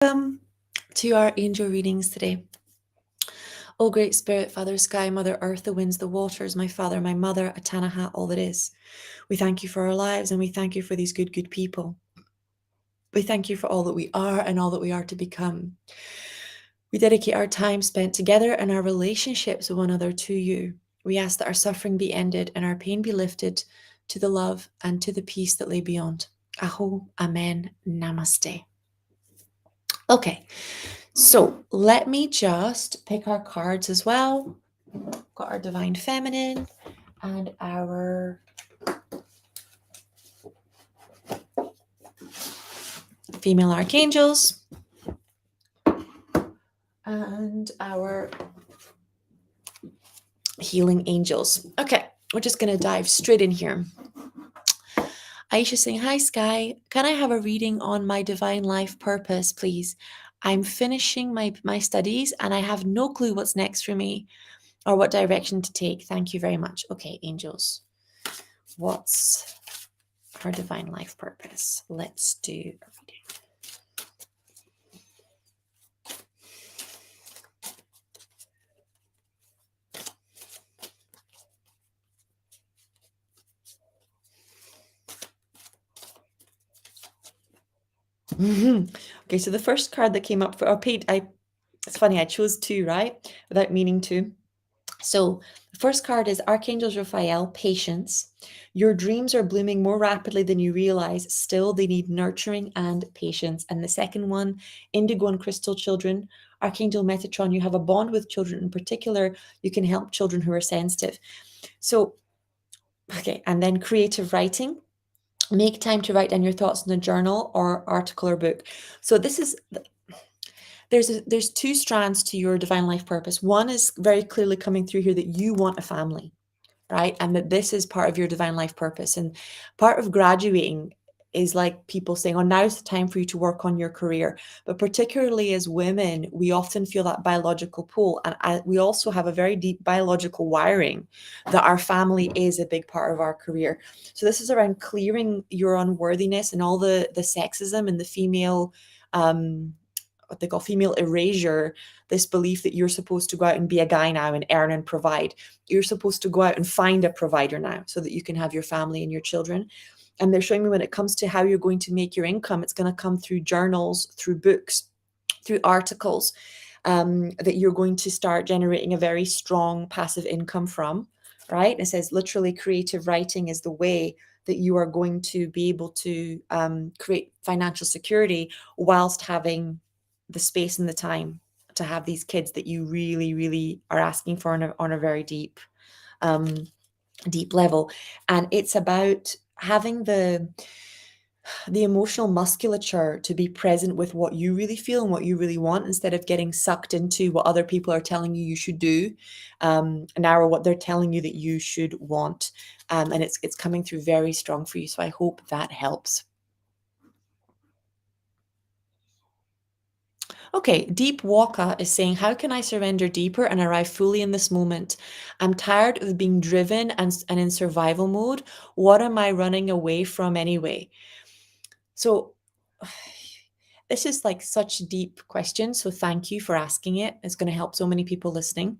Welcome to our angel readings today. O Great Spirit, Father Sky, Mother Earth, the winds, the waters, my Father, my Mother, Atanaha, all that is. We thank you for our lives and we thank you for these good people. We thank you for all that we are and all that we are to become. We dedicate our time spent together and our relationships with one another to you. We ask that our suffering be ended and our pain be lifted to the love and to the peace that lay beyond. Aho, Amen, Namaste. Okay, so let me just pick our cards as well. Got our Divine Feminine and our Female Archangels and our Healing Angels. Okay, we're just going to dive straight in here. Aisha saying, hi Sky, can I have a reading on my divine life purpose, please? I'm finishing my studies and I have no clue what's next for me or what direction to take. Thank you very much. Okay, angels, what's our divine life purpose? Let's do a reading. Okay, so the first card that came up for our page, it's funny, I chose two, right? Without meaning to. So the first card is Archangel Raphael, patience. Your dreams are blooming more rapidly than you realize. Still, they need nurturing and patience. And the second one, Indigo and Crystal children, Archangel Metatron, you have a bond with children. In particular, you can help children who are sensitive. So, okay, and then creative writing. Make time to write down your thoughts in a journal or article or book. So this is there's two strands to your divine life purpose. One is very clearly coming through here that you want a family, right? And that this is part of your divine life purpose. And part of graduating is like people saying, oh, now's the time for you to work on your career. But particularly as women, we often feel that biological pull. And we also have a very deep biological wiring that our family is a big part of our career. So this is around clearing your unworthiness and all the sexism and the female, what they call female erasure, this belief that you're supposed to go out and be a guy now and earn and provide. You're supposed to go out and find a provider now so that you can have your family and your children. And they're showing me when it comes to how you're going to make your income, it's going to come through journals, through books, through articles, that you're going to start generating a very strong passive income from, right? And it says literally creative writing is the way that you are going to be able to create financial security whilst having the space and the time to have these kids that you really, really are asking for on a very deep level. And it's about having the emotional musculature to be present with what you really feel and what you really want, instead of getting sucked into what other people are telling you should do, now, or what they're telling you that you should want. And it's coming through very strong for you. So I hope that helps. Okay, Deep Walker is saying, how can I surrender deeper and arrive fully in this moment? I'm tired of being driven and in survival mode. What am I running away from anyway? So this is like such a deep question. So thank you for asking it. It's going to help so many people listening.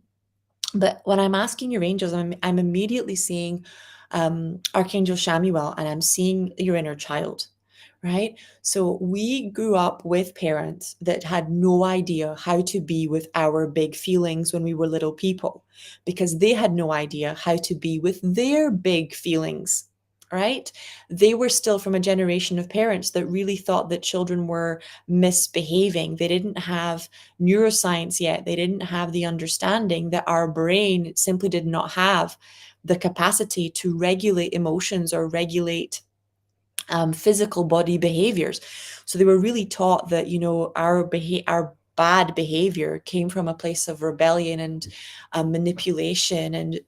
But when I'm asking your angels, I'm immediately seeing Archangel Shamuel, and I'm seeing your inner child, right? So we grew up with parents that had no idea how to be with our big feelings when we were little people, because they had no idea how to be with their big feelings, right? They were still from a generation of parents that really thought that children were misbehaving. They didn't have neuroscience yet. They didn't have the understanding that our brain simply did not have the capacity to regulate emotions or regulate physical body behaviors. So they were really taught that, our bad behavior came from a place of rebellion and manipulation and,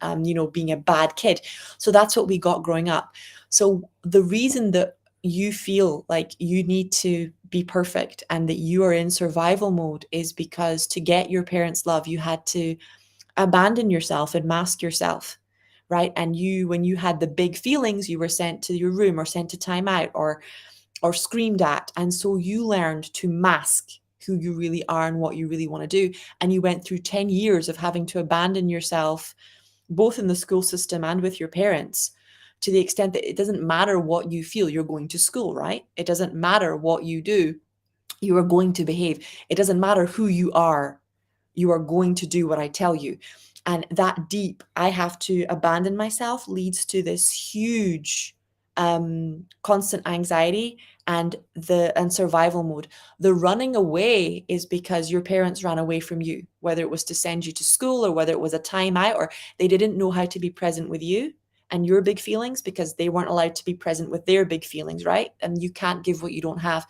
being a bad kid. So that's what we got growing up. So the reason that you feel like you need to be perfect and that you are in survival mode is because to get your parents' love, you had to abandon yourself and mask yourself, right? And when you had the big feelings, you were sent to your room or sent to time out or screamed at. And so you learned to mask who you really are and what you really want to do. And you went through 10 years of having to abandon yourself, both in the school system and with your parents, to the extent that it doesn't matter what you feel, you're going to school, right? It doesn't matter what you do, you are going to behave. It doesn't matter who you are going to do what I tell you. And that deep, I have to abandon myself, leads to this huge constant anxiety and survival mode. The running away is because your parents ran away from you, whether it was to send you to school or whether it was a time out, or they didn't know how to be present with you and your big feelings because they weren't allowed to be present with their big feelings, right? And you can't give what you don't have.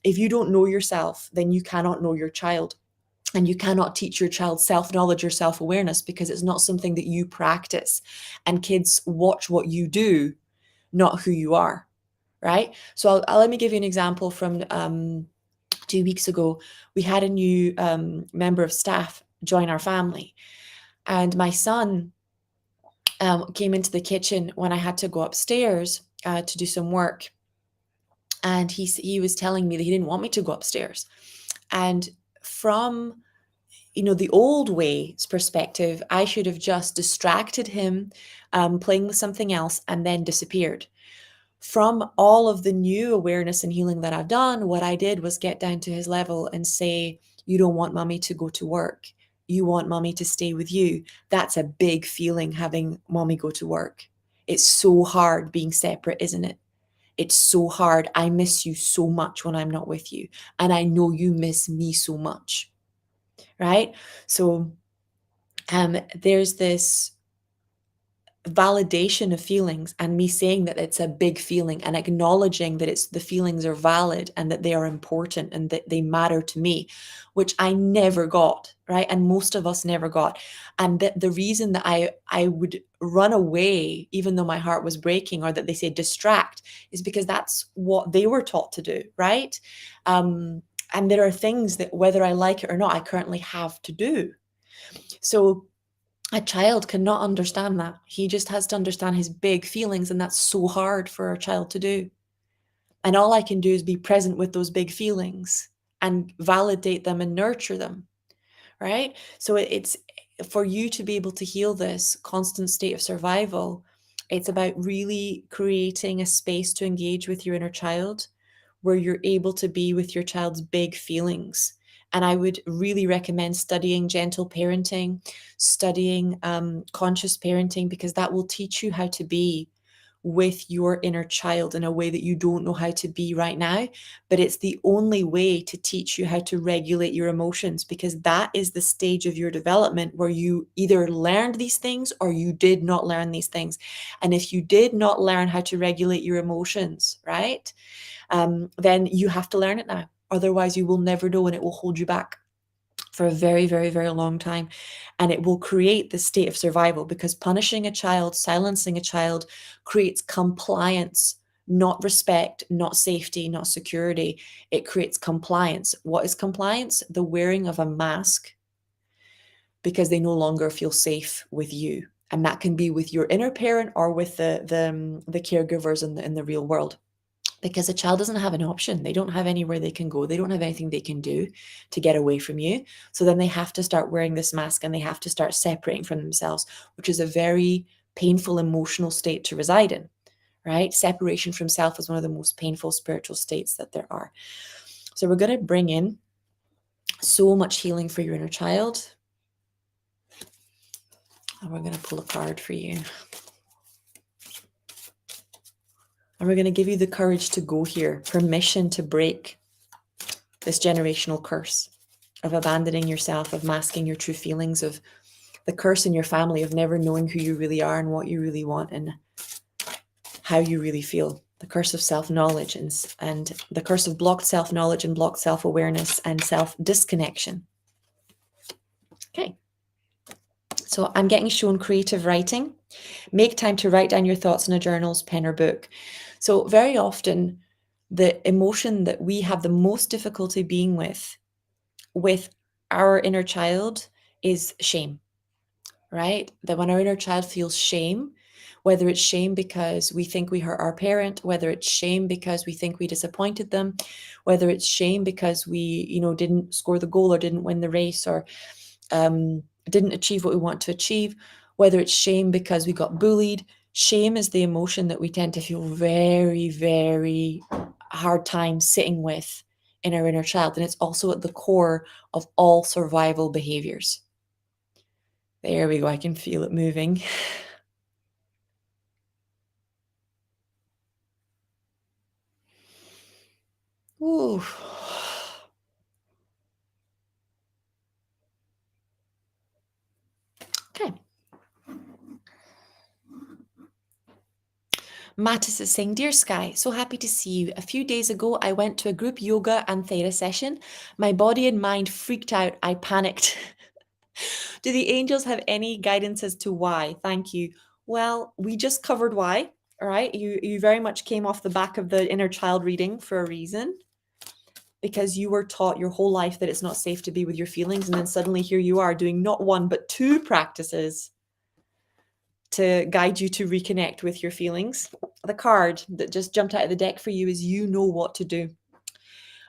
If you don't know yourself, then you cannot know your child. And you cannot teach your child self-knowledge or self-awareness because it's not something that you practice. And kids watch what you do, not who you are, right? So let me give you an example from 2 weeks ago. We had a new member of staff join our family. And my son came into the kitchen when I had to go upstairs to do some work. And he was telling me that he didn't want me to go upstairs. And from the old way's perspective, I should have just distracted him, playing with something else, and then disappeared. From all of the new awareness and healing that I've done, what I did was get down to his level and say, you don't want mommy to go to work. You want mommy to stay with you. That's a big feeling, having mommy go to work. It's so hard being separate, isn't it? It's so hard. I miss you so much when I'm not with you. And I know you miss me so much. Right? So there's this validation of feelings, and me saying that it's a big feeling and acknowledging that the feelings are valid and that they are important and that they matter to me, which I never got, right? And most of us never got. And that the reason that I would run away, even though my heart was breaking, or that they say distract, is because that's what they were taught to do, right? And there are things that, whether I like it or not, I currently have to do. So a child cannot understand that. He just has to understand his big feelings, and that's so hard for a child to do. And all I can do is be present with those big feelings and validate them and nurture them, right? So it's for you to be able to heal this constant state of survival. It's about really creating a space to engage with your inner child, where you're able to be with your child's big feelings. And I would really recommend studying gentle parenting, studying conscious parenting, because that will teach you how to be with your inner child in a way that you don't know how to be right now. But it's the only way to teach you how to regulate your emotions, because that is the stage of your development where you either learned these things or you did not learn these things. And if you did not learn how to regulate your emotions, right, then you have to learn it now. Otherwise, you will never know, and it will hold you back for a very, very, very long time. And it will create this state of survival, because punishing a child, silencing a child, creates compliance, not respect, not safety, not security. It creates compliance. What is compliance? The wearing of a mask, because they no longer feel safe with you. And that can be with your inner parent or with the caregivers in the real world. Because a child doesn't have an option. They don't have anywhere they can go. They don't have anything they can do to get away from you. So then they have to start wearing this mask, and they have to start separating from themselves, which is a very painful emotional state to reside in, right? Separation from self is one of the most painful spiritual states that there are. So we're going to bring in so much healing for your inner child. And we're going to pull a card for you. And we're going to give you the courage to go here, permission to break this generational curse of abandoning yourself, of masking your true feelings, of the curse in your family of never knowing who you really are and what you really want and how you really feel. The curse of self-knowledge and the curse of blocked self-knowledge and blocked self-awareness and self-disconnection. Okay. So I'm getting shown creative writing. Make time to write down your thoughts in a journal, pen or book. So very often, the emotion that we have the most difficulty being with our inner child is shame, right? That when our inner child feels shame, whether it's shame because we think we hurt our parent, whether it's shame because we think we disappointed them, whether it's shame because we, didn't score the goal or didn't win the race or didn't achieve what we want to achieve, whether it's shame because we got bullied. Shame is the emotion that we tend to feel very, very hard time sitting with in our inner child. And it's also at the core of all survival behaviors. There we go. I can feel it moving. Ooh. Okay. Mattis is saying, Dear Sky, so happy to see you. A few days ago, I went to a group yoga and theta session. My body and mind freaked out. I panicked. Do the angels have any guidance as to why? Thank you. Well, we just covered why. All right. You very much came off the back of the inner child reading for a reason, because you were taught your whole life that it's not safe to be with your feelings. And then suddenly here you are doing not one, but two practices to guide you to reconnect with your feelings. The card that just jumped out of the deck for you is you know what to do.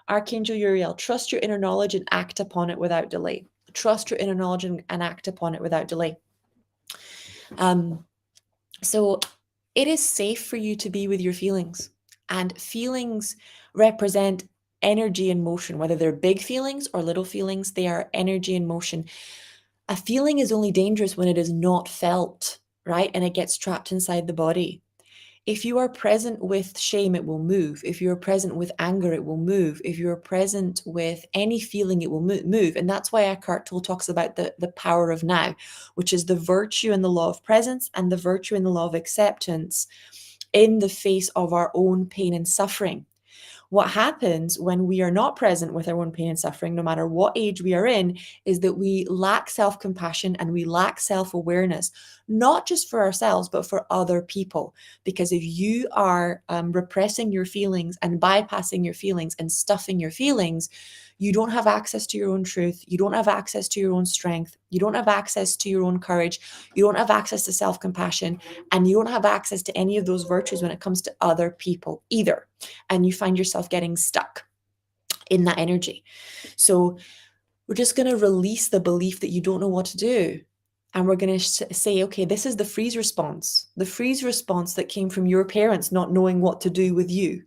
Archangel Uriel, trust your inner knowledge and act upon it without delay. Trust your inner knowledge and act upon it without delay. So it is safe for you to be with your feelings, and feelings represent energy and motion, whether they're big feelings or little feelings, they are energy and motion. A feeling is only dangerous when it is not felt, right? And it gets trapped inside the body. If you are present with shame, it will move. If you're present with anger, it will move. If you're present with any feeling, it will move. And that's why Eckhart Tolle talks about the power of now, which is the virtue and the law of presence and the virtue and the law of acceptance in the face of our own pain and suffering. What happens when we are not present with our own pain and suffering, no matter what age we are in, is that we lack self-compassion and we lack self-awareness, not just for ourselves, but for other people. Because if you are repressing your feelings and bypassing your feelings and stuffing your feelings, you don't have access to your own truth. You don't have access to your own strength. You don't have access to your own courage. You don't have access to self-compassion, and you don't have access to any of those virtues when it comes to other people either. And you find yourself getting stuck in that energy. So we're just going to release the belief that you don't know what to do. And we're going to say, okay, this is the freeze response that came from your parents not knowing what to do with you,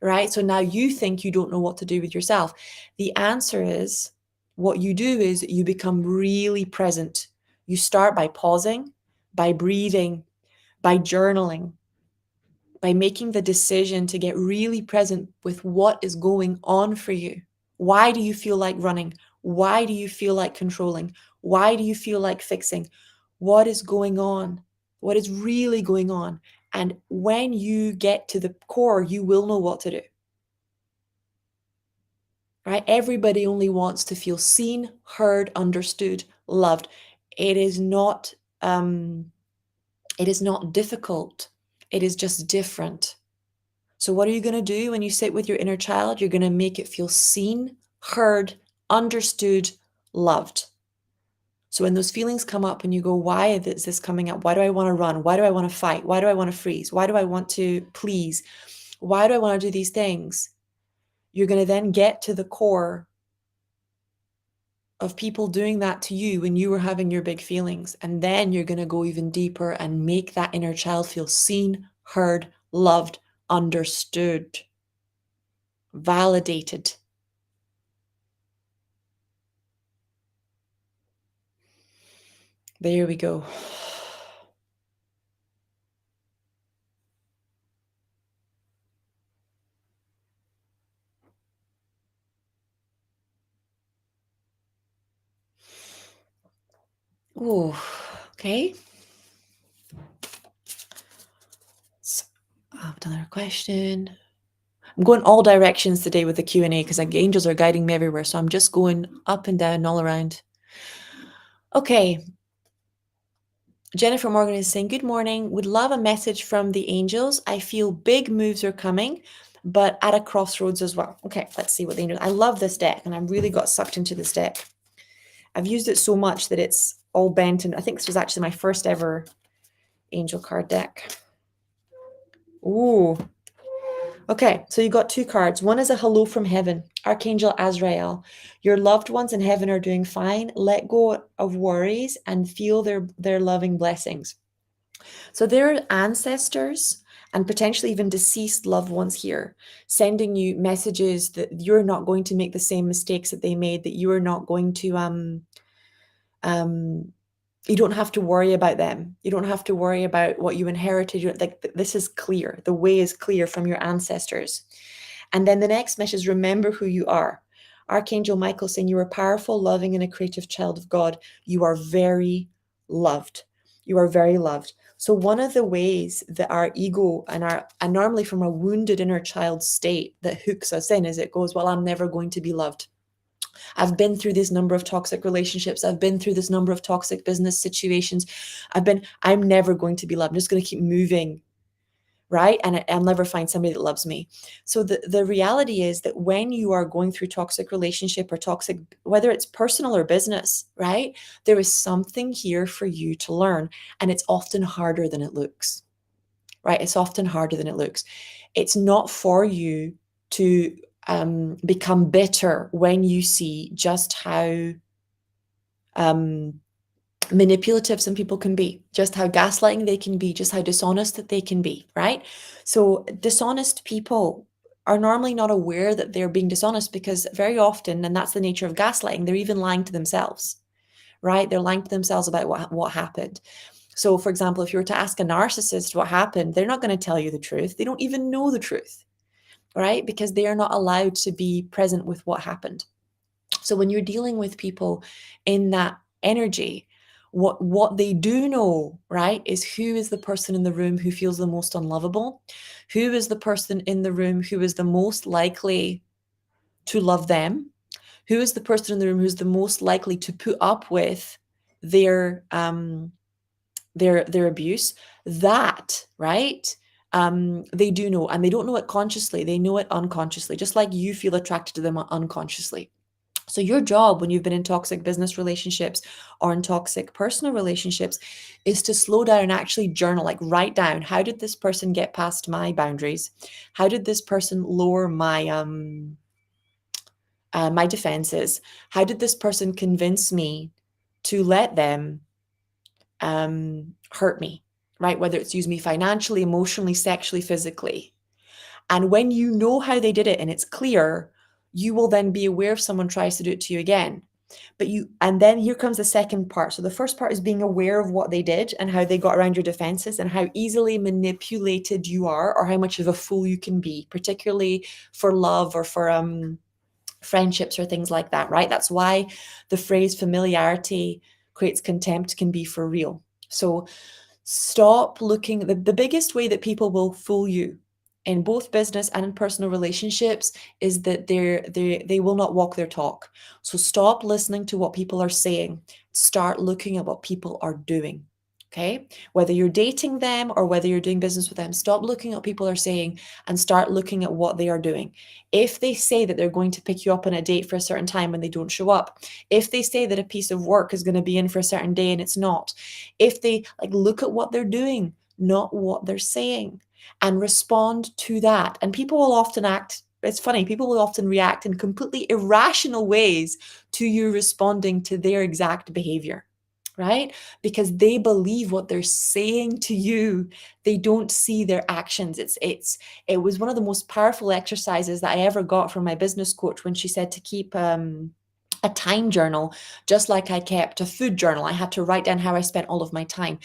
right? So now you think you don't know what to do with yourself. The answer is, what you do is you become really present. You start by pausing, by breathing, by journaling, by making the decision to get really present with what is going on for you. Why do you feel like running? Why do you feel like controlling? Why do you feel like fixing? What is going on? What is really going on? And when you get to the core, you will know what to do. Right? Everybody only wants to feel seen, heard, understood, loved. It is not difficult. It is just different. So what are you going to do when you sit with your inner child? You're going to make it feel seen, heard, understood, loved. So when those feelings come up and you go, why is this coming up? Why do I want to run? Why do I want to fight? Why do I want to freeze? Why do I want to please? Why do I want to do these things? You're going to then get to the core of people doing that to you when you were having your big feelings. And then you're going to go even deeper and make that inner child feel seen, heard, loved, understood, validated. There we go. Oh, okay. So, another question. I'm going all directions today with the Q&A because like angels are guiding me everywhere. So I'm just going up and down all around. Okay. Jennifer Morgan is saying, good morning. Would love a message from the angels. I feel big moves are coming, but at a crossroads as well. Okay, let's see what the angels. I love this deck and I really got sucked into this deck. I've used it so much that it's all bent, and I think this was actually my first ever angel card deck. Ooh. Okay, so you got two cards. One is a hello from heaven, Archangel Azrael. Your loved ones in heaven are doing fine. Let go of worries and feel their loving blessings. So there are ancestors and potentially even deceased loved ones here sending you messages that you're not going to make the same mistakes that they made, that you are not going to you don't have to worry about them. You don't have to worry about what you inherited. Like, this is clear. The way is clear from your ancestors. And then the next message, remember who you are. Archangel Michael saying you are powerful, loving, and a creative child of God. You are very loved. You are very loved. So one of the ways that our ego and normally from a wounded inner child state that hooks us in is it goes, well, I'm never going to be loved. I've been through this number of toxic relationships. I've been through this number of toxic business situations. I'm never going to be loved. I'm just going to keep moving, right? And I'll never find somebody that loves me. So the reality is that when you are going through toxic relationship or toxic, whether it's personal or business, right? There is something here for you to learn. And it's often harder than it looks, right? It's often harder than it looks. It's not for you to become bitter when you see just how manipulative some people can be, just how gaslighting they can be, just how dishonest that they can be, right? So dishonest people are normally not aware that they're being dishonest because very often, and that's the nature of gaslighting, they're even lying to themselves, right? They're lying to themselves about what happened. So for example, if you were to ask a narcissist what happened, they're not going to tell you the truth. They don't even know the truth, right? Because they are not allowed to be present with what happened. So when you're dealing with people in that energy, what they do know, right, is who is the person in the room who feels the most unlovable, who is the person in the room who is the most likely to love them, who is the person in the room who's the most likely to put up with their abuse. That, right, they do know, and they don't know it consciously, they know it unconsciously, just like you feel attracted to them unconsciously. So your job when you've been in toxic business relationships or in toxic personal relationships is to slow down and actually journal, like write down, how did this person get past my boundaries? How did this person lower my defenses? How did this person convince me to let them hurt me, right? Whether it's use me financially, emotionally, sexually, physically. And when you know how they did it and it's clear, you will then be aware if someone tries to do it to you again. And then here comes the second part. So the first part is being aware of what they did and how they got around your defenses and how easily manipulated you are or how much of a fool you can be, particularly for love or for friendships or things like that, right? That's why the phrase familiarity creates contempt can be for real. So stop looking. The biggest way that people will fool you in both business and in personal relationships is that they will not walk their talk. So stop listening to what people are saying. Start looking at what people are doing. Okay, whether you're dating them or whether you're doing business with them, stop looking at what people are saying and start looking at what they are doing. If they say that they're going to pick you up on a date for a certain time and they don't show up, if they say that a piece of work is going to be in for a certain day and it's not, if they look at what they're doing, not what they're saying, and respond to that. And people will often act, it's funny, people will often react in completely irrational ways to you responding to their exact behavior, right? Because they believe what they're saying to you. They don't see their actions. It was one of the most powerful exercises that I ever got from my business coach when she said to keep a time journal, just like I kept a food journal. I had to write down how I spent all of my time.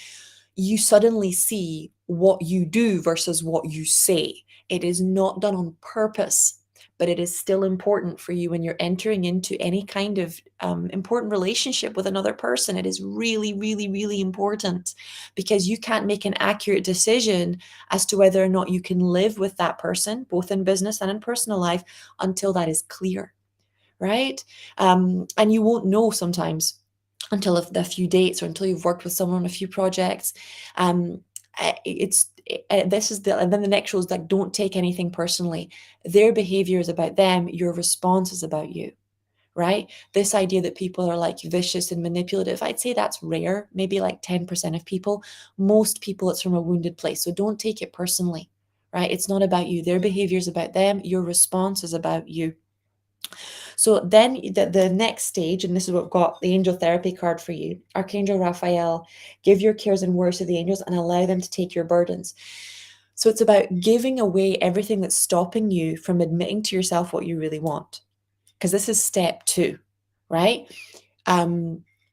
You suddenly see what you do versus what you say. It is not done on purpose, but it is still important for you when you're entering into any kind of important relationship with another person. It is really, really, really important because you can't make an accurate decision as to whether or not you can live with that person, both in business and in personal life, until that is clear, right? And you won't know sometimes until a few dates or until you've worked with someone on a few projects. This is and then the next rule is like, don't take anything personally. Their behavior is about them. Your response is about you, right? This idea that people are like vicious and manipulative, I'd say that's rare, maybe like 10% of people. Most people, it's from a wounded place. So don't take it personally, right? It's not about you. Their behavior is about them. Your response is about you. So then the next stage, and this is what we've got, the angel therapy card for you. Archangel Raphael, give your cares and worries to the angels and allow them to take your burdens. So it's about giving away everything that's stopping you from admitting to yourself what you really want. Because this is step 2, right?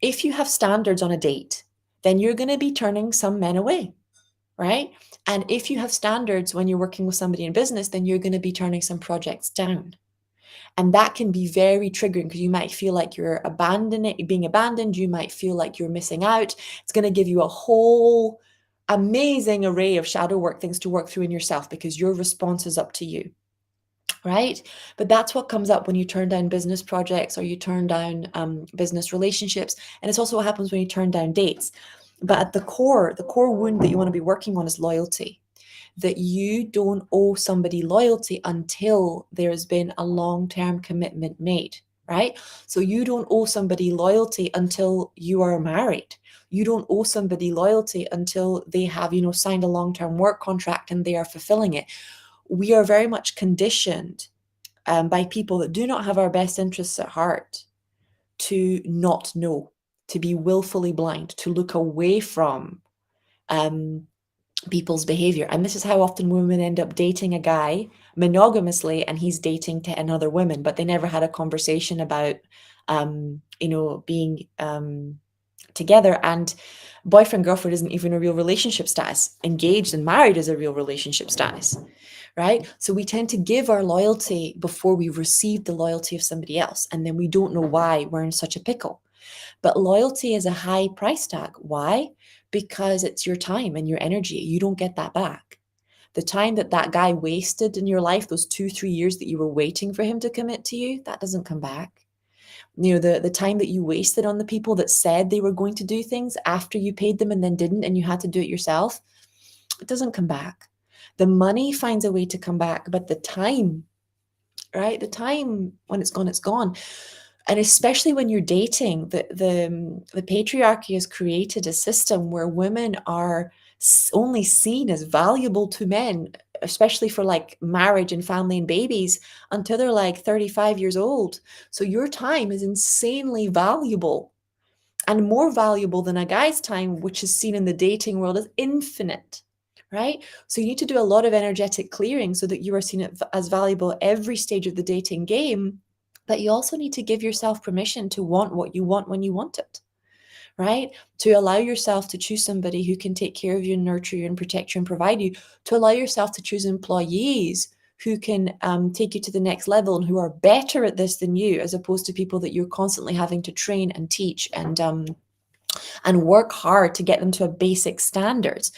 If you have standards on a date, then you're going to be turning some men away, right? And if you have standards when you're working with somebody in business, then you're going to be turning some projects down. And that can be very triggering because you might feel like you're being abandoned. You might feel like you're missing out. It's going to give you a whole amazing array of shadow work, things to work through in yourself, because your response is up to you, right? But that's what comes up when you turn down business projects or you turn down business relationships. And it's also what happens when you turn down dates. But at the core wound that you want to be working on is loyalty. That you don't owe somebody loyalty until there's been a long-term commitment made, right? So you don't owe somebody loyalty until you are married. You don't owe somebody loyalty until they have, signed a long-term work contract and they are fulfilling it. We are very much conditioned by people that do not have our best interests at heart to not know, to be willfully blind, to look away from people's behavior. And this is how often women end up dating a guy monogamously and he's dating 10 other women, but they never had a conversation about, being together. And boyfriend, girlfriend isn't even a real relationship status. Engaged and married is a real relationship status, right? So we tend to give our loyalty before we receive the loyalty of somebody else. And then we don't know why we're in such a pickle. But loyalty is a high price tag. Why? Because it's your time and your energy. You don't get that back. The time that guy wasted in your life, those 2-3 years that you were waiting for him to commit to you, that doesn't come back. The time that you wasted on the people that said they were going to do things after you paid them and then didn't, and you had to do it yourself, it doesn't come back. The money finds a way to come back, but the time, right? The time, when it's gone, it's gone. And especially when you're dating, the patriarchy has created a system where women are only seen as valuable to men, especially for like marriage and family and babies, until they're like 35 years old. So your time is insanely valuable, and more valuable than a guy's time, which is seen in the dating world as infinite, right? So you need to do a lot of energetic clearing so that you are seen as valuable every stage of the dating game. But you also need to give yourself permission to want what you want when you want it, right? To allow yourself to choose somebody who can take care of you and nurture you and protect you and provide you, to allow yourself to choose employees who can take you to the next level and who are better at this than you, as opposed to people that you're constantly having to train and teach and work hard to get them to a basic standards.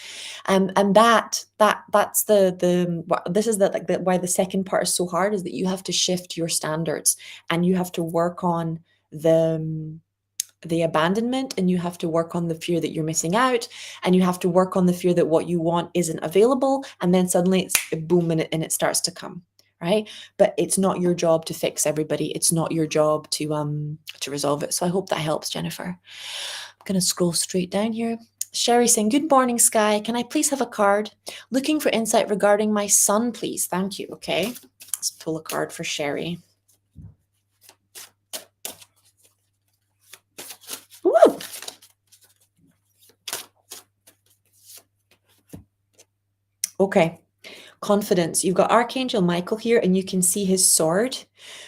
And that's this is why the second part is so hard, is that you have to shift your standards and you have to work on the abandonment, and you have to work on the fear that you're missing out, and you have to work on the fear that what you want isn't available, and then suddenly it's boom, and it starts to come, right? But it's not your job to fix everybody. It's not your job to resolve it. So I hope that helps, Jennifer. I'm going to scroll straight down here. Sherry saying, good morning, Sky. Can I please have a card? Looking for insight regarding my son, please. Thank you. Okay. Let's pull a card for Sherry. Woo! Okay. Confidence. You've got Archangel Michael here, and you can see his sword.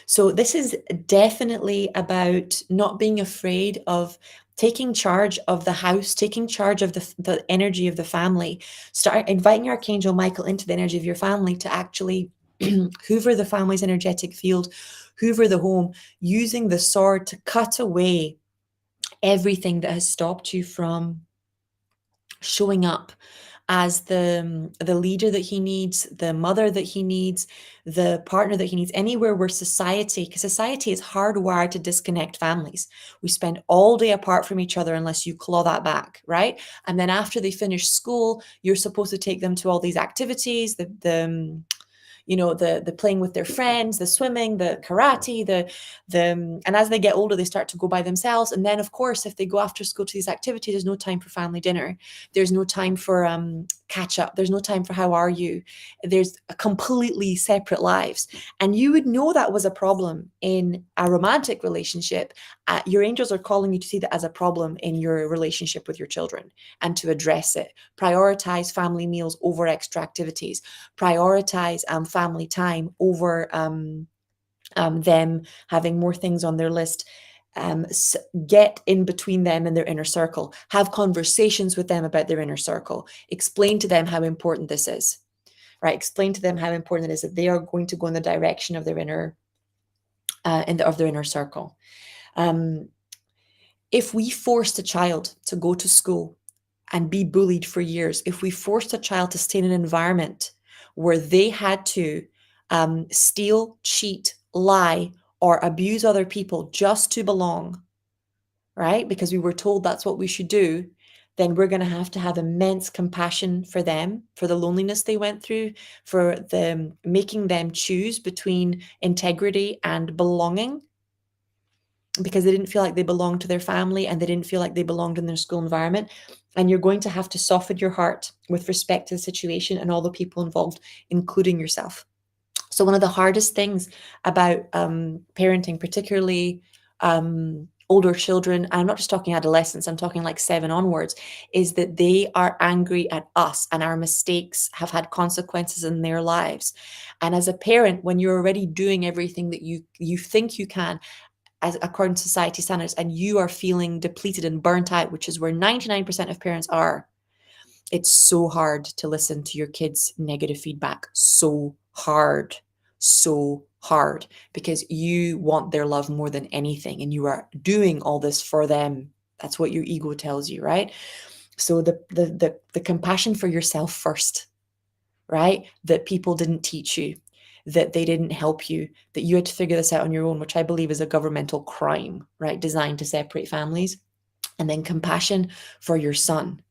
So this is definitely about not being afraid of taking charge of the house, taking charge of the energy of the family. Start inviting Archangel Michael into the energy of your family to actually hoover the family's energetic field, hoover the home, using the sword to cut away everything that has stopped you from showing up as the leader that he needs, the mother that he needs, the partner that he needs, anywhere where because society is hardwired to disconnect families. We spend all day apart from each other unless you claw that back, right? And then after they finish school, you're supposed to take them to all these activities, the playing with their friends, the swimming, the karate, and as they get older, they start to go by themselves. And then, of course, if they go after school to these activities, there's no time for family dinner. There's no time for catch up. There's no time for how are you. There's a completely separate lives. And you would know that was a problem in a romantic relationship. Your angels are calling you to see that as a problem in your relationship with your children and to address it. Prioritize family meals over extra activities. Prioritize family time over them having more things on their list. Get in between them and their inner circle. Have conversations with them about their inner circle. Explain to them how important this is. Right? Explain to them how important it is that they are going to go in the direction of their inner of their inner circle. If we forced a child to go to school and be bullied for years, if we forced a child to stay in an environment where they had to steal, cheat, lie, or abuse other people just to belong, right? Because we were told that's what we should do, then we're going to have immense compassion for them, for the loneliness they went through, for them making them choose between integrity and belonging, because they didn't feel like they belonged to their family and they didn't feel like they belonged in their school environment. And you're going to have to soften your heart with respect to the situation and all the people involved, including yourself. So one of the hardest things about parenting, particularly older children, I'm not just talking adolescents, I'm talking like 7 onwards, is that they are angry at us and our mistakes have had consequences in their lives. And as a parent, when you're already doing everything that you think you can, as according to society standards, and you are feeling depleted and burnt out, which is where 99% of parents are, it's so hard to listen to your kids' negative feedback. So hard, because you want their love more than anything, and you are doing all this for them. That's what your ego tells you, right? So the compassion for yourself first, right? That people didn't teach you, that they didn't help you, that you had to figure this out on your own, which I believe is a governmental crime, right? Designed to separate families. And then compassion for your son.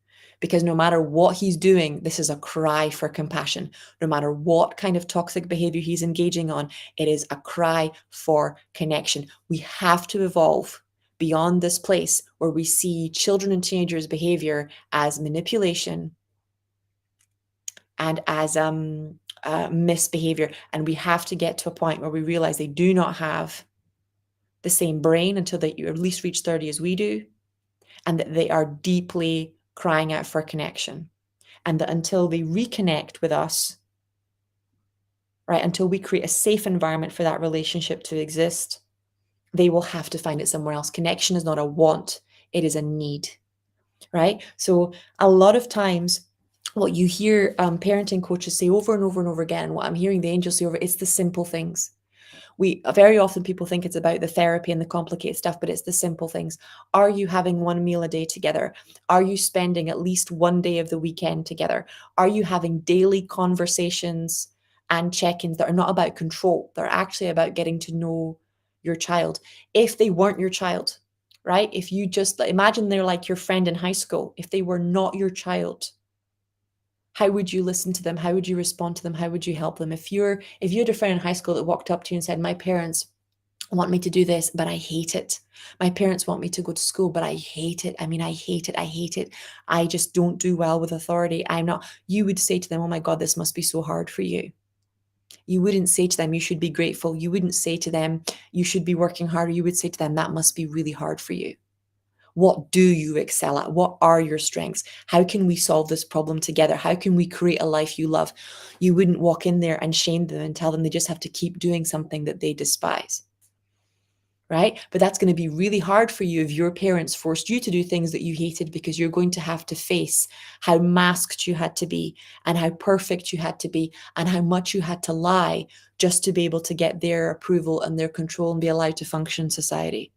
Because no matter what he's doing, this is a cry for compassion. No matter what kind of toxic behavior he's engaging on, it is a cry for connection. We have to evolve beyond this place where we see children and teenagers' behavior as manipulation and as misbehavior. And we have to get to a point where we realize they do not have the same brain until they at least reach 30 as we do, and that they are deeply crying out for connection. And that until they reconnect with us, right, until we create a safe environment for that relationship to exist, they will have to find it somewhere else. Connection is not a want, it is a need, right? So a lot of times, what you hear parenting coaches say over and over and over again, what I'm hearing the angels say over, it's the simple things. We very often people think it's about the therapy and the complicated stuff, but it's the simple things. Are you having one meal a day together? Are you spending at least one day of the weekend together? Are you having daily conversations and check-ins that are not about control? They're actually about getting to know your child. If they weren't your child, right? If you just imagine they're like your friend in high school, if they were not your child, how would you listen to them? How would you respond to them? How would you help them? If you had a friend in high school that walked up to you and said, my parents want me to do this, but I hate it. My parents want me to go to school, but I hate it. I mean, I hate it. I hate it. I just don't do well with authority. You would say to them, oh my God, this must be so hard for you. You wouldn't say to them, you should be grateful. You wouldn't say to them, you should be working harder. You would say to them, that must be really hard for you. What do you excel at? What are your strengths? How can we solve this problem together? How can we create a life you love? You wouldn't walk in there and shame them and tell them they just have to keep doing something that they despise, right? But that's going to be really hard for you if your parents forced you to do things that you hated, because you're going to have to face how masked you had to be and how perfect you had to be and how much you had to lie just to be able to get their approval and their control and be allowed to function in society.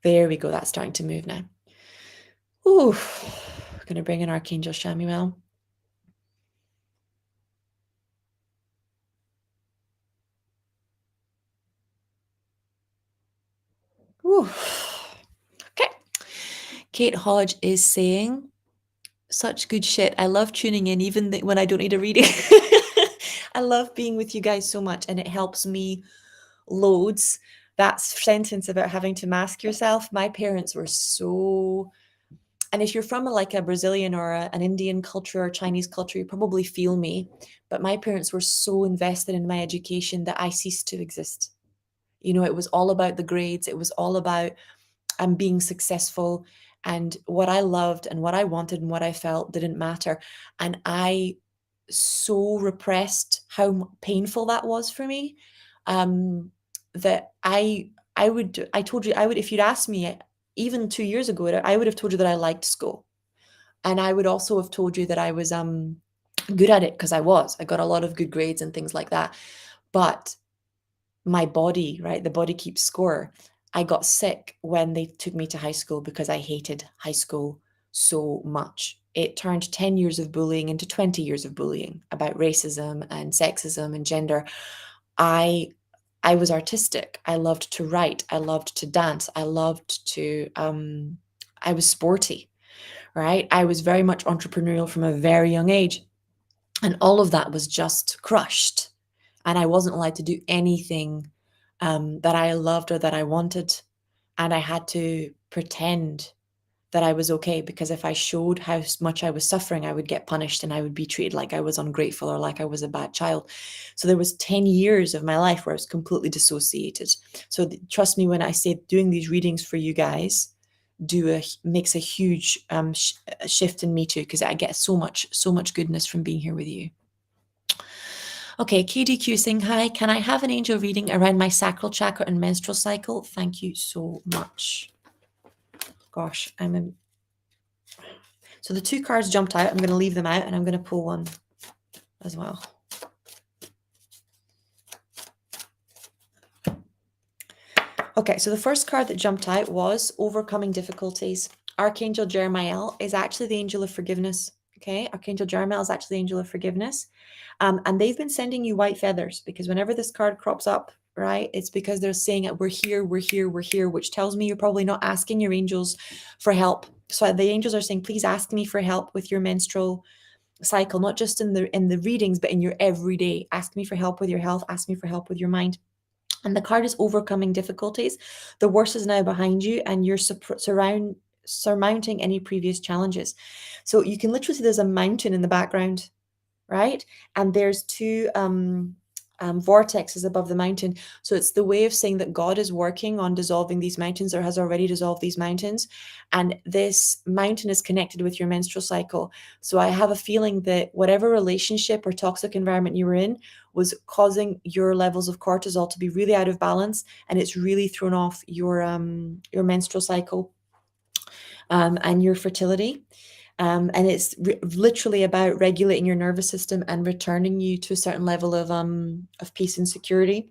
There we go. That's starting to move now. Ooh, going to bring in Archangel Shamuel. Ooh. Okay. Kate Hodge is saying, such good shit. I love tuning in even when I don't need a reading. I love being with you guys so much, and it helps me loads. That sentence about having to mask yourself, my parents were so, and if you're from like a Brazilian or an Indian culture or Chinese culture, you probably feel me. But my parents were so invested in my education that I ceased to exist. You know, it was all about the grades. It was all about being successful. And what I loved and what I wanted and what I felt didn't matter. And I so repressed how painful that was for me, that I told you, I would, if you'd asked me even 2 years ago, I would have told you that I liked school. And I would also have told you that I was good at it, because I got a lot of good grades and things like that. But my body, right? The body keeps score. I got sick when they took me to high school because I hated high school so much. It turned 10 years of bullying into 20 years of bullying about racism and sexism and gender. I I was artistic. I loved to write. I loved to dance. I was sporty, right? I was very much entrepreneurial from a very young age. And all of that was just crushed. And I wasn't allowed to do anything that I loved or that I wanted. And I had to pretend that I was okay, because if I showed how much I was suffering, I would get punished and I would be treated like I was ungrateful or like I was a bad child. So there was 10 years of my life where I was completely dissociated. So trust me when I say doing these readings for you guys makes a huge shift in me too, because I get so much goodness from being here with you. Okay, KDQ saying, hi, can I have an angel reading around my sacral chakra and menstrual cycle? Thank you so much. Gosh, so the two cards jumped out. I'm going to leave them out and I'm going to pull one as well. Okay, so the first card that jumped out was overcoming difficulties. Archangel Jeremiah is actually the angel of forgiveness. Okay, Archangel Jeremiah is actually the angel of forgiveness. And they've been sending you white feathers, because whenever this card crops up, right, it's because they're saying we're here, we're here, we're here, which tells me you're probably not asking your angels for help. So the angels are saying, please ask me for help with your menstrual cycle, not just in the readings, but in your everyday. Ask me for help with your health, ask me for help with your mind. And the card is overcoming difficulties. The worst is now behind you, and you're surmounting any previous challenges. So you can literally see there's a mountain in the background, right? And there's two vortexes above the mountain. So it's the way of saying that God is working on dissolving these mountains, or has already dissolved these mountains. And this mountain is connected with your menstrual cycle. So I have a feeling that whatever relationship or toxic environment you were in was causing your levels of cortisol to be really out of balance, and it's really thrown off your menstrual cycle and your fertility. And it's literally about regulating your nervous system and returning you to a certain level of peace and security.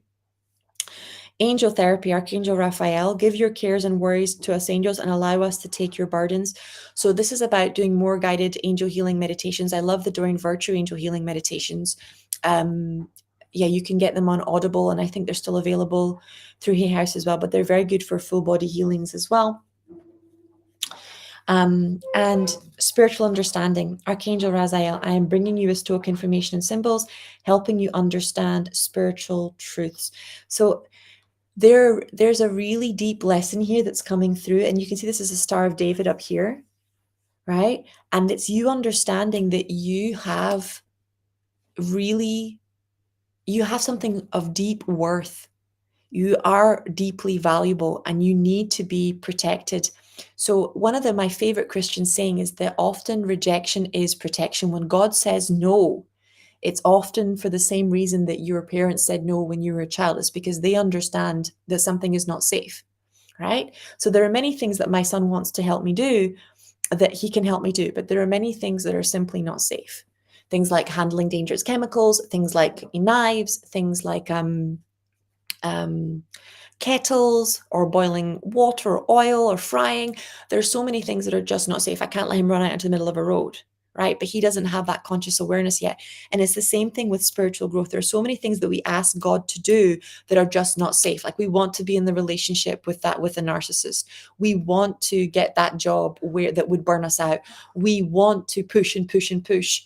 Angel therapy, Archangel Raphael, give your cares and worries to us angels and allow us to take your burdens. So this is about doing more guided angel healing meditations. I love the Doreen Virtue angel healing meditations. Yeah, you can get them on Audible, and I think they're still available through Hay House as well, but they're very good for full body healings as well. And spiritual understanding, Archangel Raziel, I am bringing you as stoic information and symbols, helping you understand spiritual truths. So there's a really deep lesson here that's coming through, and you can see this is a Star of David up here, right? And it's you understanding that you have something of deep worth. You are deeply valuable, and you need to be protected. So one of my favorite Christian saying is that often rejection is protection. When God says no, it's often for the same reason that your parents said no when you were a child. It's because they understand that something is not safe, right? So there are many things that my son wants to help me do that he can help me do, but there are many things that are simply not safe. Things like handling dangerous chemicals, things like knives, things like kettles, or boiling water or oil, or frying. There's so many things that are just not safe. I can't let him run out into the middle of a road, right? But he doesn't have that conscious awareness yet. And it's the same thing with spiritual growth. There are so many things that we ask God to do that are just not safe. Like we want to be in the relationship with a narcissist. We want to get that job that would burn us out. We want to push and push and push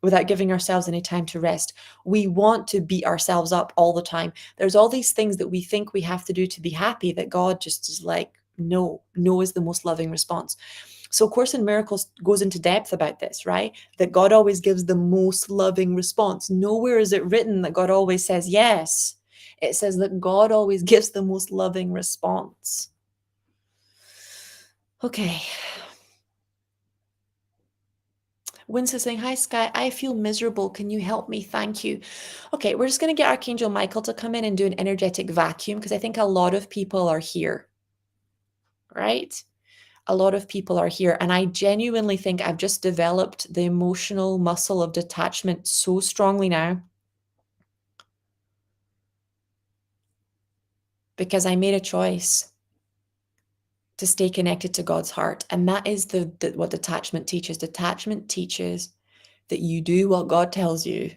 without giving ourselves any time to rest. We want to beat ourselves up all the time. There's all these things that we think we have to do to be happy that God just is like, no, no is the most loving response. So Course in Miracles goes into depth about this, right? That God always gives the most loving response. Nowhere is it written that God always says yes. It says that God always gives the most loving response. Okay. Win's saying, hi, Sky. I feel miserable. Can you help me? Thank you. Okay, we're just going to get Archangel Michael to come in and do an energetic vacuum because I think a lot of people are here, right? A lot of people are here. And I genuinely think I've just developed the emotional muscle of detachment so strongly now because I made a choice to stay connected to God's heart. And that is what detachment teaches. Detachment teaches that you do what God tells you,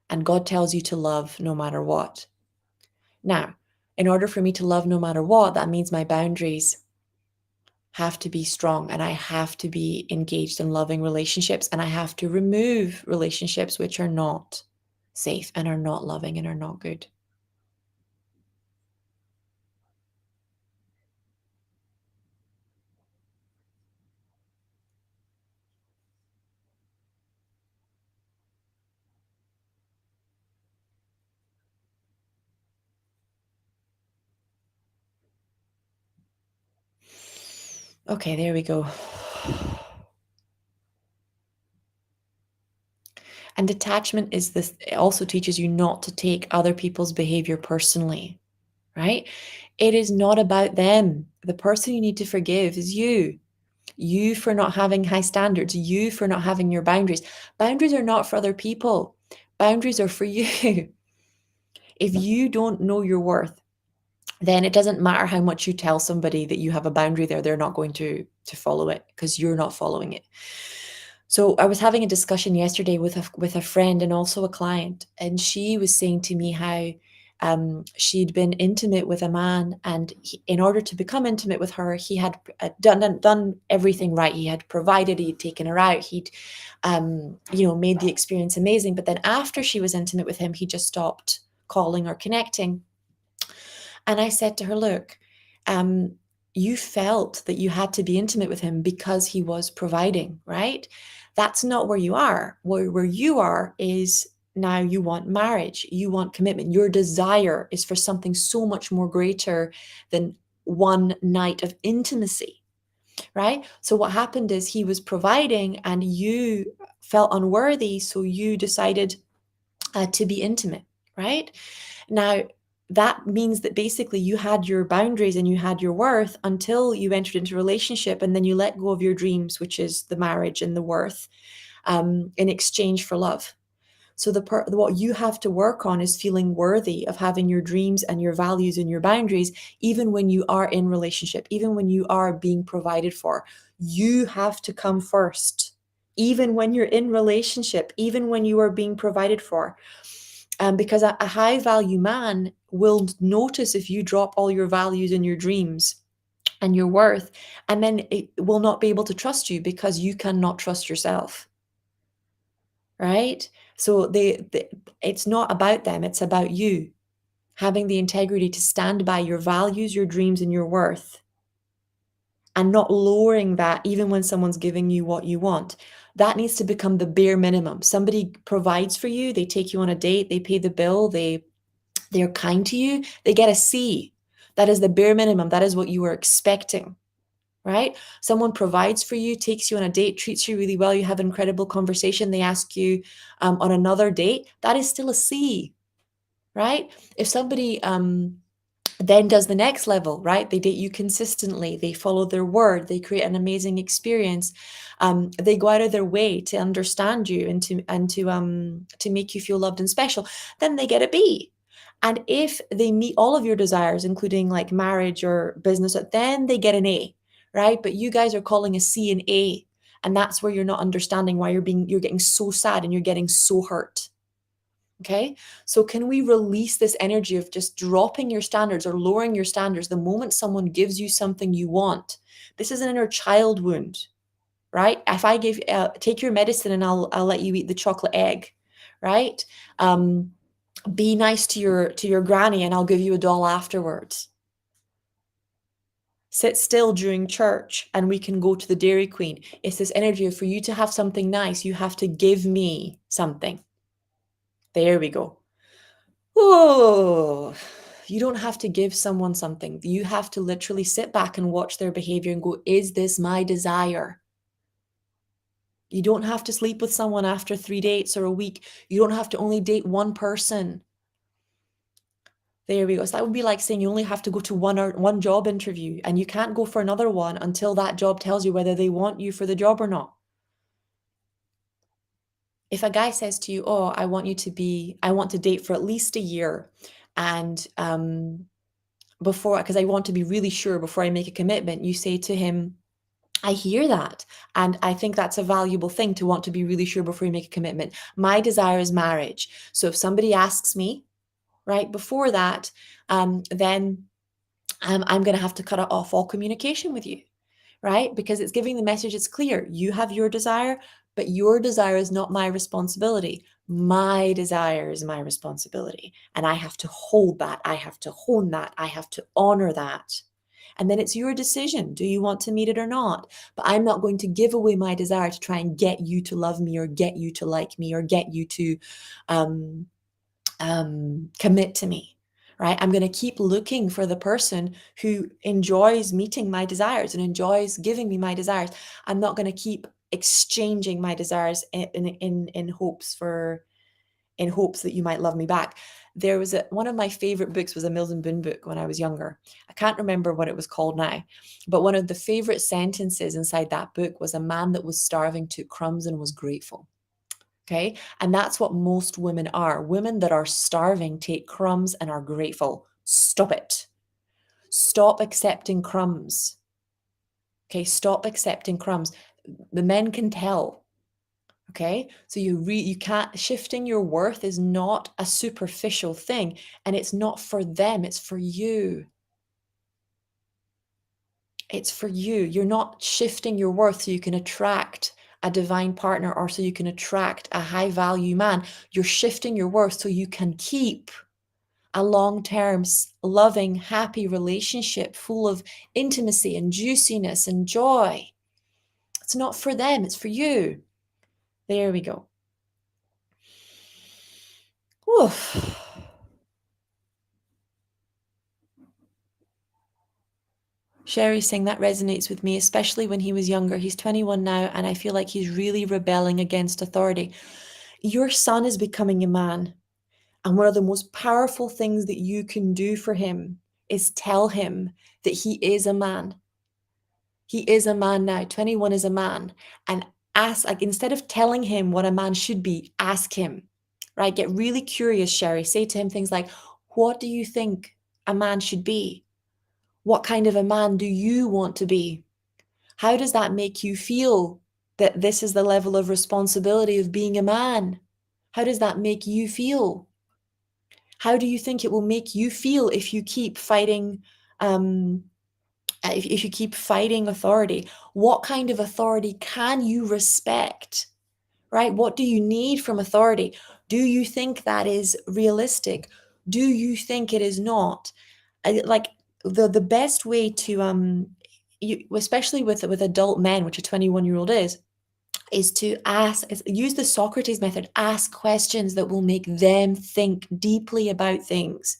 and God tells you to love no matter what. Now, in order for me to love no matter what, that means my boundaries have to be strong and I have to be engaged in loving relationships, and I have to remove relationships which are not safe and are not loving and are not good. Okay, there we go. And detachment is this, it also teaches you not to take other people's behavior personally, right? It is not about them. The person you need to forgive is you. You for not having high standards, you for not having your boundaries. Boundaries are not for other people. Boundaries are for you. If you don't know your worth, then it doesn't matter how much you tell somebody that you have a boundary there, they're not going to follow it because you're not following it. So I was having a discussion yesterday with a friend and also a client, and she was saying to me how she'd been intimate with a man, and in order to become intimate with her, he had done everything right. He had provided, he'd taken her out, he'd made the experience amazing. But then after she was intimate with him, he just stopped calling or connecting. And I said to her, look, you felt that you had to be intimate with him because he was providing, right? That's not where you are. Where you are is now you want marriage, you want commitment. Your desire is for something so much more greater than one night of intimacy, right? So what happened is he was providing and you felt unworthy. So you decided to be intimate, right? Now, that means that basically you had your boundaries and you had your worth until you entered into a relationship, and then you let go of your dreams, which is the marriage and the worth, in exchange for love. So what you have to work on is feeling worthy of having your dreams and your values and your boundaries, even when you are in relationship, even when you are being provided for. You have to come first, even when you're in relationship, even when you are being provided for. Because a high value man will notice if you drop all your values and your dreams and your worth, and then it will not be able to trust you because you cannot trust yourself, right? So it's not about them, it's about you having the integrity to stand by your values, your dreams, and your worth, and not lowering that even when someone's giving you what you want. That needs to become the bare minimum. Somebody provides for you, they take you on a date, they pay the bill, they're kind to you, they get a C. That is the bare minimum. That is what you were expecting, right? Someone provides for you, takes you on a date, treats you really well, you have an incredible conversation, they ask you on another date, that is still a C, right? If somebody then does the next level, right? They date you consistently, they follow their word, they create an amazing experience, they go out of their way to understand you and to make you feel loved and special, then they get a B. And if they meet all of your desires, including like marriage or business, then they get an A, right? But you guys are calling a C an A. And that's where you're not understanding why you're getting so sad and you're getting so hurt. Okay. So can we release this energy of just dropping your standards or lowering your standards the moment someone gives you something you want? This is an inner child wound, right? If I give, take your medicine and I'll let you eat the chocolate egg, right? Be nice to your granny and I'll give you a doll afterwards. Sit still during church and we can go to the Dairy Queen. It's this energy of, for you to have something nice, you have to give me something. There we go. Oh, you don't have to give someone something. You have to literally sit back and watch their behavior and go, is this my desire? You don't have to sleep with someone after 3 dates or a week. You don't have to only date one person. There we go. So that would be like saying you only have to go to one job interview and you can't go for another one until that job tells you whether they want you for the job or not. If a guy says to you, oh, I want to date for at least a year, and before, because I want to be really sure before I make a commitment, you say to him, I hear that. And I think that's a valuable thing to want to be really sure before you make a commitment. My desire is marriage. So if somebody asks me right before that, then I'm going to have to cut off all communication with you, right? Because it's giving the message, it's clear. You have your desire, but your desire is not my responsibility. My desire is my responsibility. And I have to hold that. I have to hone that. I have to honor that. And then it's your decision. Do you want to meet it or not? But I'm not going to give away my desire to try and get you to love me or get you to like me or get you to commit to me, right? I'm going to keep looking for the person who enjoys meeting my desires and enjoys giving me my desires. I'm not going to keep exchanging my desires in hopes that you might love me back. There was one of my favorite books was a Mills and Boon book when I was younger. I can't remember what it was called now, but one of the favorite sentences inside that book was, a man that was starving took crumbs and was grateful. Okay. And that's what most women are. Women that are starving take crumbs and are grateful. Stop it. Stop accepting crumbs. Okay. Stop accepting crumbs. The men can tell. Okay. So you can't, shifting your worth is not a superficial thing, and it's not for them. It's for you. It's for you. You're not shifting your worth so you can attract a divine partner or so you can attract a high value man. You're shifting your worth so you can keep a long-term, loving, happy relationship full of intimacy and juiciness and joy. It's not for them, it's for you. There we go. Oof. Sherry's saying that resonates with me, especially when he was younger. He's 21 now, and I feel like he's really rebelling against authority. Your son is becoming a man. And one of the most powerful things that you can do for him is tell him that he is a man. He is a man now. 21 is a man. And ask, like, instead of telling him what a man should be, ask him, right? Get really curious, Sherry. Say to him things like, what do you think a man should be? What kind of a man do you want to be? How does that make you feel that this is the level of responsibility of being a man? How does that make you feel? How do you think it will make you feel if you keep fighting, if you keep fighting authority? What kind of authority can you respect, right? What do you need from authority? Do you think that is realistic? Do you think it is not? Like the best way to especially with adult men, which a 21-year-old is to use the Socrates method. Ask questions that will make them think deeply about things,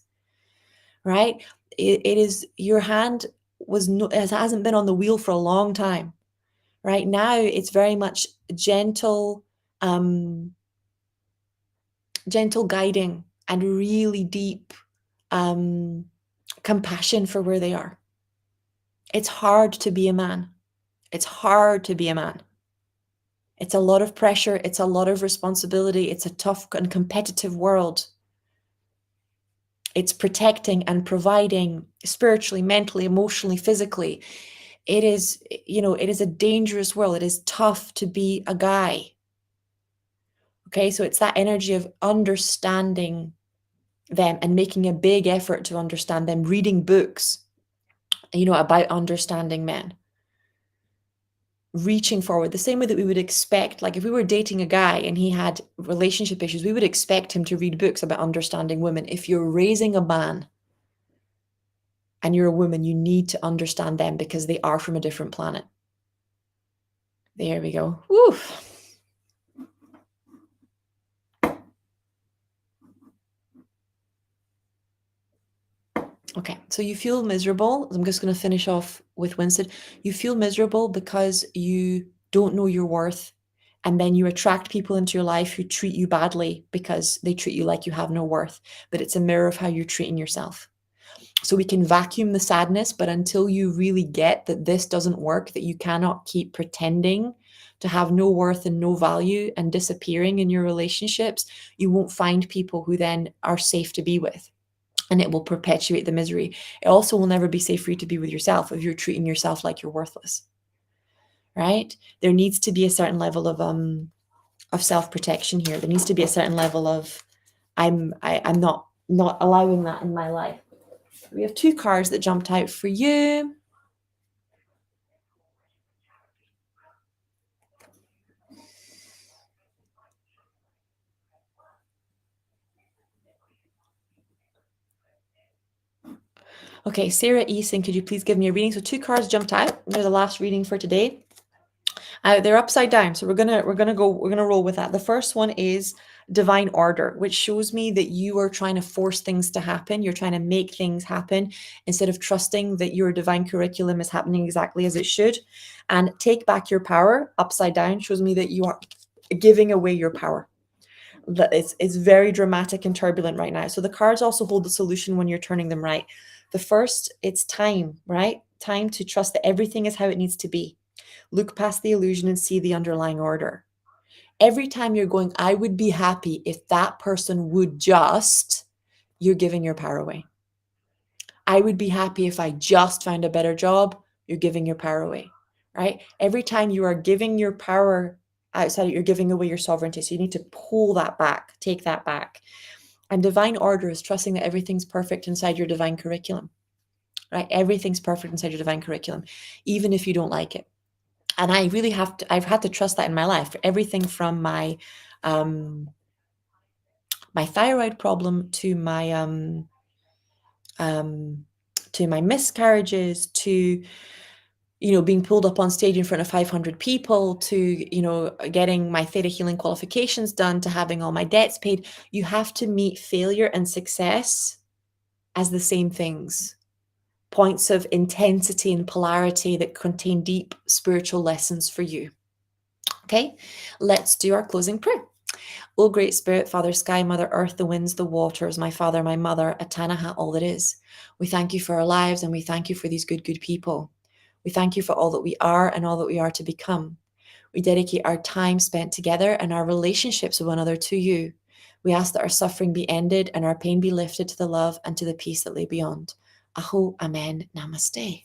right? It is, your hand hasn't been on the wheel for a long time. Right now, it's very much gentle, gentle guiding and really deep compassion for where they are. It's hard to be a man. It's hard to be a man. It's a lot of pressure. It's a lot of responsibility. It's a tough and competitive world. It's protecting and providing spiritually, mentally, emotionally, physically. It is, it is a dangerous world. It is tough to be a guy. Okay, so it's that energy of understanding them and making a big effort to understand them, reading books, about understanding men. reaching forward the same way that we would expect, like if we were dating a guy and he had relationship issues, we would expect him to read books about understanding women. If you're raising a man and you're a woman, you need to understand them because they are from a different planet. There we go. Woo. Okay, so you feel miserable. I'm just going to finish off with Winston. You feel miserable because you don't know your worth, and then you attract people into your life who treat you badly because they treat you like you have no worth. But it's a mirror of how you're treating yourself. So we can vacuum the sadness, but until you really get that this doesn't work, that you cannot keep pretending to have no worth and no value and disappearing in your relationships, you won't find people who then are safe to be with. And it will perpetuate the misery. It also will never be safe for you to be with yourself if you're treating yourself like you're worthless, right? There needs to be a certain level of self-protection here. There needs to be a certain level of I'm not allowing that in my life. We have 2 cards that jumped out for you. Okay, Sarah Eason, could you please give me a reading? So 2 cards jumped out. They're the last reading for today. They're upside down, so we're gonna roll with that. The first one is divine order, which shows me that you are trying to force things to happen. You're trying to make things happen instead of trusting that your divine curriculum is happening exactly as it should. And take back your power, upside down, shows me that you are giving away your power. That it's very dramatic and turbulent right now. So the cards also hold the solution when you're turning them right. The first, it's time, right? Time to trust that everything is how it needs to be. Look past the illusion and see the underlying order. Every time you're going, I would be happy if that person would just, you're giving your power away. I would be happy if I just found a better job, you're giving your power away, right? Every time you are giving your power outside, you're giving away your sovereignty. So you need to pull that back, take that back. And divine order is trusting that everything's perfect inside your divine curriculum, right? Everything's perfect inside your divine curriculum, even if you don't like it. And I really I've had to trust that in my life. Everything from my my thyroid problem to my miscarriages, to being pulled up on stage in front of 500 people, to getting my theta healing qualifications done, to having all my debts paid. You have to meet failure and success as the same things, points of intensity and polarity that contain deep spiritual lessons for you. Okay, let's do our closing prayer. O Great Spirit, Father Sky, Mother Earth, the winds, the waters, my Father, my Mother, Atanaha, all that is. We thank you for our lives, and we thank you for these good people. We thank you for all that we are and all that we are to become. We dedicate our time spent together and our relationships with one another to you. We ask that our suffering be ended and our pain be lifted to the love and to the peace that lay beyond. Aho, Amen, Namaste.